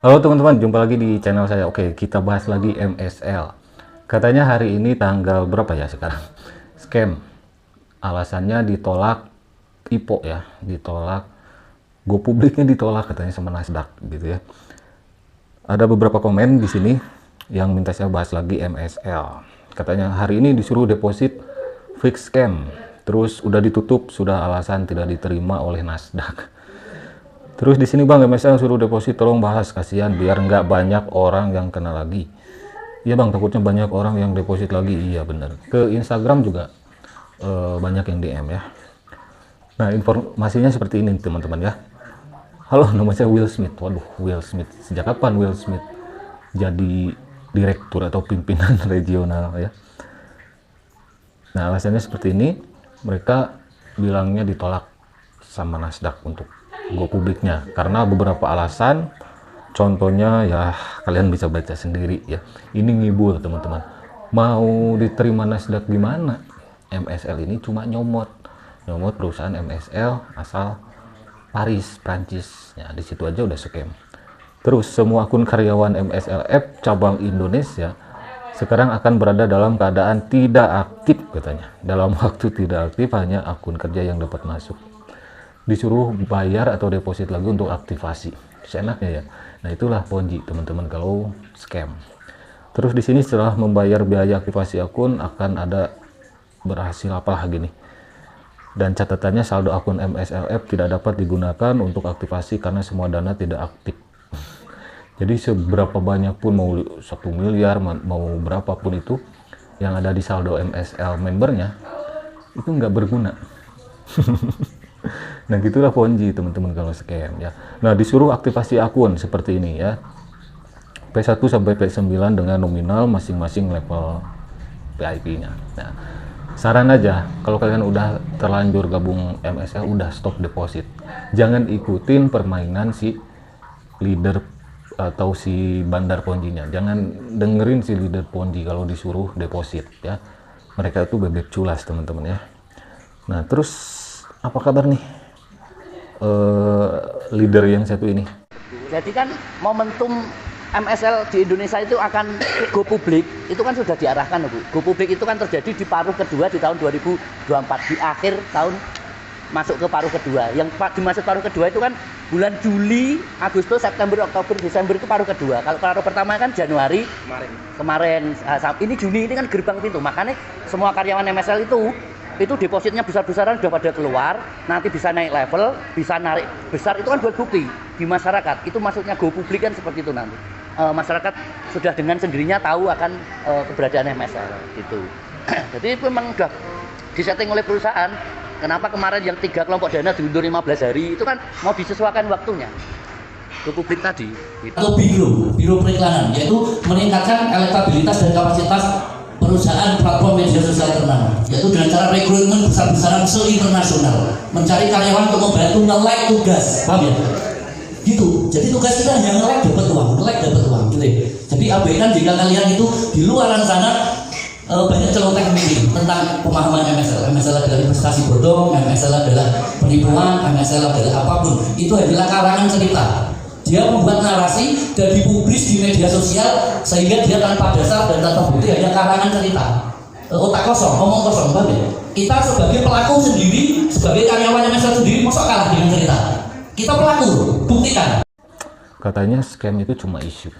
Halo teman-teman, jumpa lagi di channel saya. Oke, kita bahas lagi MSL. Katanya hari ini tanggal berapa ya sekarang? Scam. Alasannya ditolak IPO ya, ditolak. Go publiknya ditolak katanya sama Nasdaq gitu ya. Ada beberapa komen di sini yang minta saya bahas lagi MSL. Katanya hari ini disuruh deposit fix scam. Terus udah ditutup, sudah alasan tidak diterima oleh Nasdaq. Terus di sini Bang, MSL suruh deposit, tolong bahas, kasihan biar nggak banyak orang yang kena lagi. Iya Bang, takutnya banyak orang yang deposit lagi. Iya bener. Ke Instagram juga banyak yang DM ya. Nah informasinya seperti ini teman-teman ya. Halo, nama saya Will Smith. Waduh, Will Smith. Sejak kapan Will Smith jadi direktur atau pimpinan regional ya? Nah alasannya seperti ini. Mereka bilangnya ditolak sama Nasdaq untuk go publiknya karena beberapa alasan, contohnya ya kalian bisa baca sendiri ya. Ini ngibul teman-teman, mau diterima Nasdaq gimana? MSL ini cuma nyomot perusahaan MSL asal Paris, Prancis ya, di situ aja udah scam. Terus semua akun karyawan MSLF cabang Indonesia sekarang akan berada dalam keadaan tidak aktif katanya. Dalam waktu tidak aktif hanya akun kerja yang dapat masuk. Disuruh bayar atau deposit lagi untuk aktivasi. Seenaknya ya. Nah itulah Ponzi teman-teman kalau scam. Terus di sini setelah membayar biaya aktivasi akun akan ada berhasil apalah gini. Dan catatannya saldo akun MSLF tidak dapat digunakan untuk aktivasi karena semua dana tidak aktif. Jadi seberapa banyak pun, mau 1 miliar mau berapapun itu yang ada di saldo MSL membernya itu nggak berguna. Nah gitulah Ponzi teman-teman kalau scam ya. Nah disuruh aktivasi akun seperti ini ya, P1 sampai P9 dengan nominal masing-masing level VIP-nya. Nah saran aja, kalau kalian udah terlanjur gabung MSL, udah stop deposit. Jangan ikutin permainan si leader atau si bandar Ponzi-nya. Jangan dengerin si leader Ponzi kalau disuruh deposit ya. Mereka itu bebek culas teman-teman ya. Nah terus apa kabar nih leader yang satu ini? Jadi kan momentum MSL di Indonesia itu akan go publik, itu kan sudah diarahkan Bu. Go publik itu kan terjadi di paruh kedua di tahun 2024, di akhir tahun masuk ke paruh kedua. Yang dimaksud paruh kedua itu kan bulan Juli, Agustus, September, Oktober, Desember itu paruh kedua. Kalau paruh pertama kan Januari kemarin, ini Juni, ini kan gerbang pintu. Makanya semua karyawan MSL itu depositnya besar-besaran sudah pada keluar, nanti bisa naik level, bisa narik besar, itu kan buat bukti di masyarakat. Itu maksudnya go publik kan seperti itu nanti. Masyarakat sudah dengan sendirinya tahu akan keberadaan MSL gitu. Jadi itu memang sudah disetting oleh perusahaan. Kenapa kemarin yang 3 kelompok dana diundur 15 hari itu kan mau disesuaikan waktunya. Go publik tadi. Gitu. Atau biro periklanan, yaitu meningkatkan elektabilitas dan kapasitas perusahaan platform media sosial ternama, yaitu dengan cara rekrutmen besar-besaran se-internasional, mencari karyawan untuk membantu nge-like tugas, paham ya? Gitu. Jadi tugas kita hanya nge-like dapat uang, gitu. Jadi abaikan jika kalian itu di luaran sana banyak celoteh mimpi tentang pemahaman MSL. MSL adalah investasi bodong, MSL adalah penipuan, MSL adalah apapun. Itu adalah karangan cerita. Dia membuat narasi dan dipublis di media sosial sehingga dia tanpa dasar dan tanpa bukti, hanya karangan cerita. Otak kosong, ngomong kosong, bang ya. Kita sebagai pelaku sendiri, sebagai karyawan MSL sendiri, masa kalah dengan cerita? Kita pelaku, buktikan. Katanya scam itu cuma isu,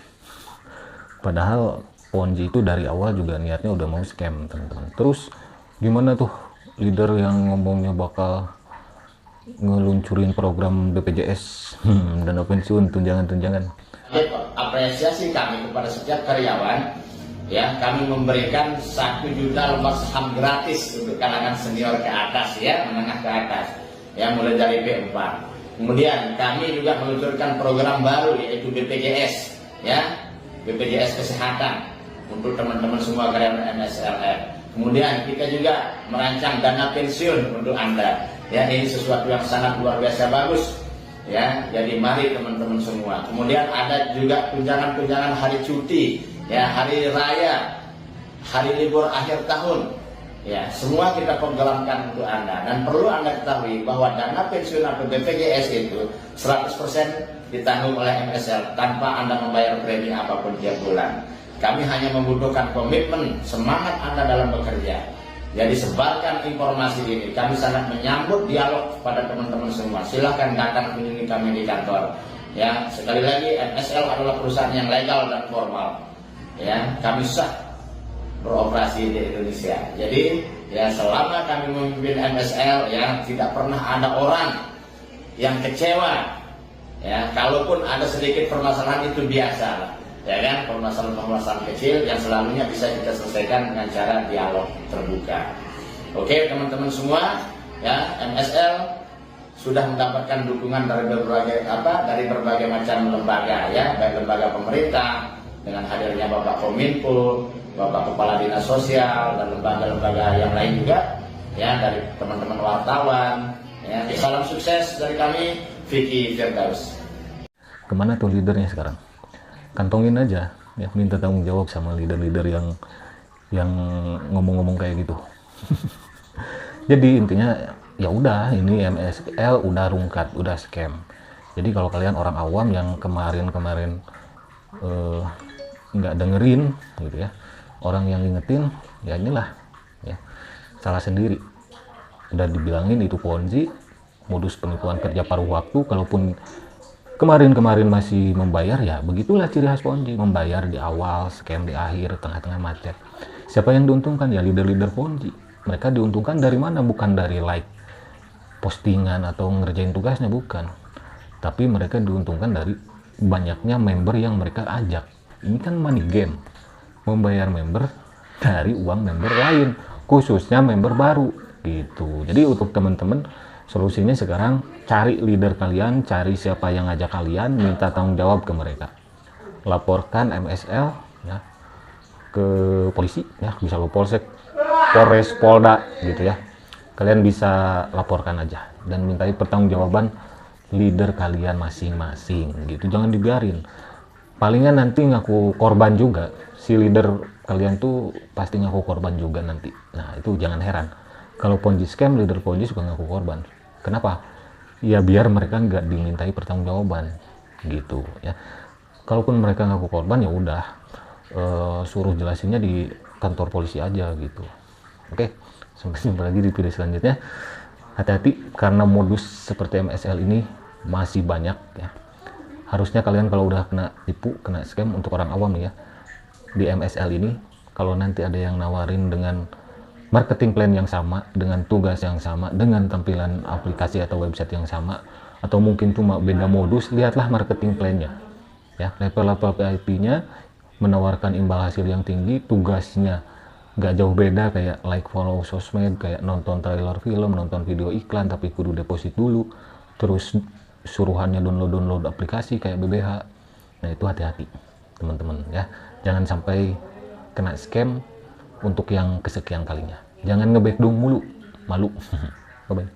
padahal Ponzi itu dari awal juga niatnya udah mau scam teman-teman. Terus gimana tuh leader yang ngomongnya bakal ngeluncurin program BPJS dana pensiun, tunjangan-tunjangan? Apresiasi kami kepada setiap karyawan ya, kami memberikan 1 juta lembar saham gratis untuk kalangan senior ke atas ya, menengah ke atas ya, mulai dari P4. Kemudian kami juga meluncurkan program baru yaitu BPJS ya, BPJS kesehatan untuk teman-teman semua karyawan MSLF. Kemudian kita juga merancang dana pensiun untuk Anda. Ya, ini sesuatu yang sangat luar biasa bagus. Ya, jadi mari teman-teman semua. Kemudian ada juga tunjangan-tunjangan hari cuti, ya, hari raya, hari libur akhir tahun. Ya, semua kita programkan untuk Anda. Dan perlu Anda ketahui bahwa dana pensiun atau BPJS itu 100% ditanggung oleh MSL tanpa Anda membayar premi apapun tiap bulan. Kami hanya membutuhkan komitmen, semangat Anda dalam bekerja. Jadi sebarkan informasi ini. Kami sangat menyambut dialog pada teman-teman semua. Silahkan datang kunjungi kami di kantor. Ya, sekali lagi MSL adalah perusahaan yang legal dan formal. Ya, kami sah beroperasi di Indonesia. Jadi ya selama kami memimpin MSL ya tidak pernah ada orang yang kecewa. Ya, kalaupun ada sedikit permasalahan itu biasa. Ya kan, permasalahan-permasalahan kecil yang selalunya bisa kita selesaikan dengan cara dialog terbuka. Oke teman-teman semua, ya MSL sudah mendapatkan dukungan dari berbagai macam lembaga, ya baik lembaga pemerintah dengan hadirnya Bapak Kominfo, Bapak Kepala Dinas Sosial dan lembaga-lembaga yang lain juga, ya dari teman-teman wartawan. Ya, salam sukses dari kami, Vicky Firdaus. Kemana tuh leadernya sekarang? Kantongin aja, ya minta tanggung jawab sama leader-leader yang ngomong-ngomong kayak gitu. Jadi intinya ya udah, ini MSL udah rungkat, udah scam. Jadi kalau kalian orang awam yang kemarin nggak dengerin gitu ya, orang yang ngingetin, ya inilah ya salah sendiri. Udah dibilangin itu Ponzi, modus penipuan kerja paruh waktu. Kalaupun kemarin masih membayar, ya begitulah ciri khas Ponzi, membayar di awal, scam di akhir, tengah-tengah macet. Siapa yang diuntungkan? Ya leader-leader Ponzi. Mereka diuntungkan dari mana? Bukan dari like postingan atau ngerjain tugasnya, bukan. Tapi mereka diuntungkan dari banyaknya member yang mereka ajak. Ini kan money game, membayar member dari uang member lain, khususnya member baru gitu. Jadi untuk teman-teman, solusinya sekarang cari leader kalian, cari siapa yang ngajak kalian, minta tanggung jawab ke mereka. Laporkan MSL ya ke polisi, ya bisa ke Polsek, Polres, Polda gitu ya. Kalian bisa laporkan aja dan mintai pertanggungjawaban leader kalian masing-masing gitu. Jangan dibiarin. Palingan nanti ngaku korban juga. Si leader kalian tuh pasti ngaku korban juga nanti. Nah, itu jangan heran. Kalau Ponzi scam, leader Ponzi suka ngaku korban. Kenapa? Ya biar mereka nggak dimintai pertanggungjawaban gitu ya. Kalaupun mereka ngaku korban, ya udah suruh jelasinnya di kantor polisi aja gitu. Oke, sampai jumpa lagi di video selanjutnya. Hati-hati karena modus seperti MSL ini masih banyak ya. Harusnya kalian kalau udah kena tipu, kena scam, untuk orang awam ya, di MSL ini kalau nanti ada yang nawarin dengan marketing plan yang sama, dengan tugas yang sama, dengan tampilan aplikasi atau website yang sama, atau mungkin cuma beda modus, lihatlah marketing plan-nya. Ya, level-level VIP-nya menawarkan imbal hasil yang tinggi, tugasnya nggak jauh beda kayak like, follow sosmed, kayak nonton trailer film, nonton video iklan, tapi kudu deposit dulu, terus suruhannya download aplikasi kayak BBH. Nah itu hati-hati teman-teman ya, jangan sampai kena scam untuk yang kesekian kalinya. Jangan ngebackdown mulu, malu. Bye bye.